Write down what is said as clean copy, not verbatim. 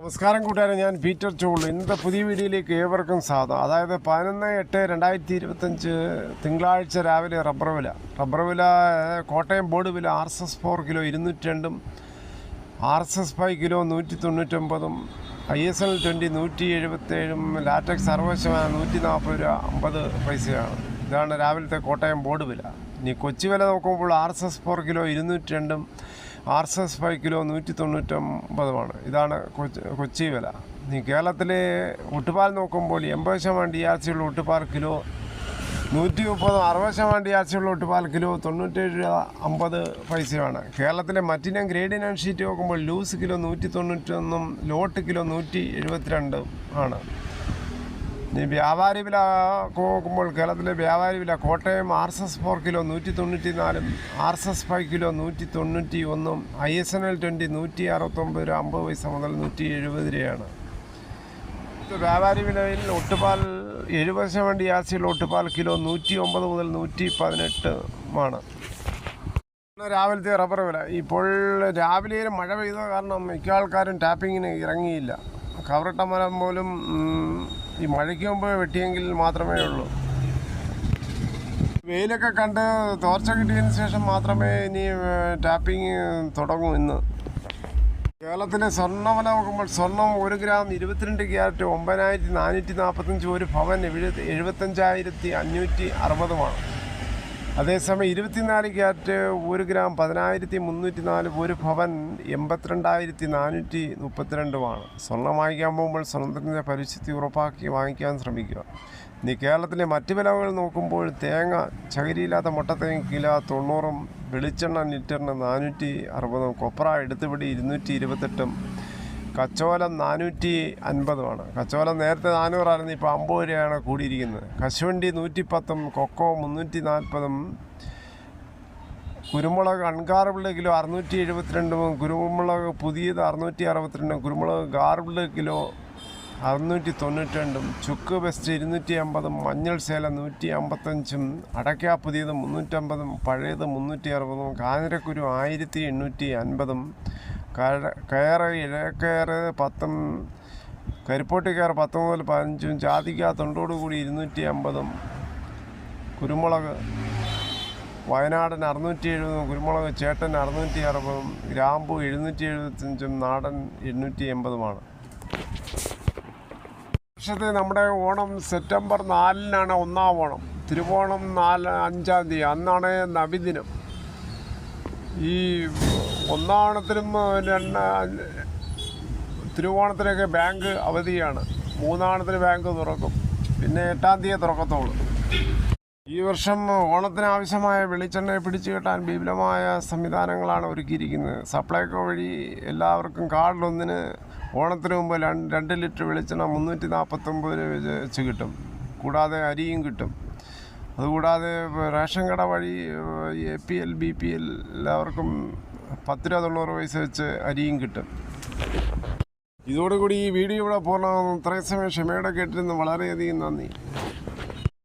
നമസ്കാരം കൂട്ടുകാരെ, ഞാൻ പീറ്റർ ചോളു. ഇന്നത്തെ പുതിയ വീഡിയോയിലേക്ക് ഏവർക്കും സ്വാഗതം. അതായത് 11/8/2025 തിങ്കളാഴ്ച രാവിലെ റബ്ബർ വില കോട്ടയം ബോർഡ് വില RSS 4 kilo 202, RSS 5 kilo 199, ISL 20 177, latex 60% 140 രൂപ 50 പൈസയാണ്. ഇതാണ് രാവിലത്തെ കോട്ടയം ബോർഡ് വില. ഇനി കൊച്ചി വില നോക്കുമ്പോൾ RSS 4 കിലോ 202, RSS 5 കിലോ 199. ഇതാണ് കൊച്ചി വില. ഇനി കേരളത്തിലെ ഒട്ടുപാൽ നോക്കുമ്പോൾ 80% DRC ഉള്ള ഒട്ടുപാൽ കിലോ 130, 60% DRC ഉള്ള ഒട്ടുപാൽ കിലോ 97 രൂപ 50 പൈസയാണ്. കേരളത്തിലെ മറ്റിനം ഗ്രേഡിനം ഷീറ്റ് നോക്കുമ്പോൾ ലൂസ് കിലോ 191, ലോട്ട് കിലോ 172 ആണ്. ഇനി വ്യാപാരി വില നോക്കുമ്പോൾ കേരളത്തിലെ വ്യാപാരി വില Kottayam RSS 4 kilo 194, RSS 5 kilo 191, ISL 20 169 രൂപ 50 പൈസ മുതൽ 170 രൂപയാണ്. വ്യാപാരി വിലയിൽ ഒട്ടുപാൽ 70% DRC ഉള്ള ഒട്ടുപാൽ കിലോ 109 മുതൽ 118 ആണ്. രാവിലത്തെ റബ്ബർ വില. ഇപ്പോൾ രാവിലെ മഴ പെയ്ത കാരണം മിക്ക ആൾക്കാരും ടാപ്പിങ്ങിന് ഇറങ്ങിയില്ല. കവറിട്ട മരം പോലും ഈ മഴയ്ക്ക് മുമ്പ് വെട്ടിയെങ്കിൽ മാത്രമേ ഉള്ളൂ. വെയിലൊക്കെ കണ്ട് തോർച്ച കിട്ടിയതിന് ശേഷം മാത്രമേ ഇനി ടാപ്പിങ് തുടങ്ങൂ. ഇന്ന് കേരളത്തിലെ സ്വർണ്ണവില നോക്കുമ്പോൾ സ്വർണം 1 ഗ്രാം 22 ക്യാരറ്റ് 9445, ഒരു ഭവൻ 75,560. അതേസമയം 24 ക്യാരറ്റ് 1 ഗ്രാം 10,304, ഒരു ഭവൻ 82,432. സ്വർണ്ണം വാങ്ങിക്കാൻ പോകുമ്പോൾ സ്വർണ്ണത്തിൻ്റെ പരിശുദ്ധി ഉറപ്പാക്കി വാങ്ങിക്കാൻ ശ്രമിക്കുക. ഇനി കേരളത്തിലെ മറ്റ് വിലകൾ നോക്കുമ്പോൾ തേങ്ങ ചകിരിയില്ലാത്ത മുട്ടത്തേങ്ങ കിലോ 90, വെളിച്ചെണ്ണ ലിറ്ററിന് 460, കൊപ്ര എടുത്തുപിടി 228, കച്ചോലം 450. കച്ചോലം നേരത്തെ 400 ആയിരുന്നു, ഇപ്പോൾ 50 രൂപയാണ് കൂടിയിരിക്കുന്നത്. കശുവണ്ടി 110, കൊക്കോ 340, കുരുമുളക് അൺഗാർബിൾഡ് കിലോ 672, കുരുമുളക് പുതിയത് 662, കുരുമുളക് ഗാർബിൾഡ് കിലോ 692, ചുക്ക് ബെസ്റ്റ് 250, മഞ്ഞൾ സേലം 155, അടയ്ക്ക പുതിയത് 350, പഴയത് 360, കാഞ്ഞിരക്കുരു 1850, കയറ് ഇഴക്കയറ് 10, കരിപ്പോട്ടിക്കയർ 10 മുതൽ 15, ജാതിക്ക തൊണ്ടോട് കൂടി 250, കുരുമുളക് വയനാടൻ 670, കുരുമുളക് ചേട്ടൻ 660, ഗ്രാമ്പു 775, നാടൻ 880. വർഷത്തെ നമ്മുടെ ഓണം സെപ്റ്റംബർ 4-നാണ് ഒന്നാം ഓണം. തിരുവോണം 5-ാം തീയതി, അന്നാണ് നബിദിനം. ഈ ഒന്നാണത്തിനും തിരുവോണത്തിനൊക്കെ ബാങ്ക് അവധിയാണ്. 3-ാണത്തിന് ബാങ്ക് തുറക്കും, പിന്നെ 8-ാം തീയതി തുറക്കത്തുള്ളൂ. ഈ വർഷം ഓണത്തിന് ആവശ്യമായ വെളിച്ചെണ്ണയെ പിടിച്ചു കെട്ടാൻ വിപുലമായ സംവിധാനങ്ങളാണ് ഒരുക്കിയിരിക്കുന്നത്. സപ്ലൈകോ വഴി എല്ലാവർക്കും കാർഡിലൊന്നിന് ഓണത്തിന് മുമ്പ് 2 ലിറ്റർ വെളിച്ചെണ്ണ 349 രൂപ വെച്ച് കിട്ടും. കൂടാതെ അരിയും കിട്ടും. അതുകൂടാതെ റേഷൻ കട വഴി APL BPL എല്ലാവർക്കും 10 രൂപ 90 പൈസ വെച്ച് അരിയും കിട്ടും. ഇതോടുകൂടി ഈ വീഡിയോ ഇവിടെ പൂർണ്ണമാകുന്നു. ഇത്രയും സമയം ക്ഷമയോടെ കേട്ടിരുന്നു വളരെയധികം നന്ദി.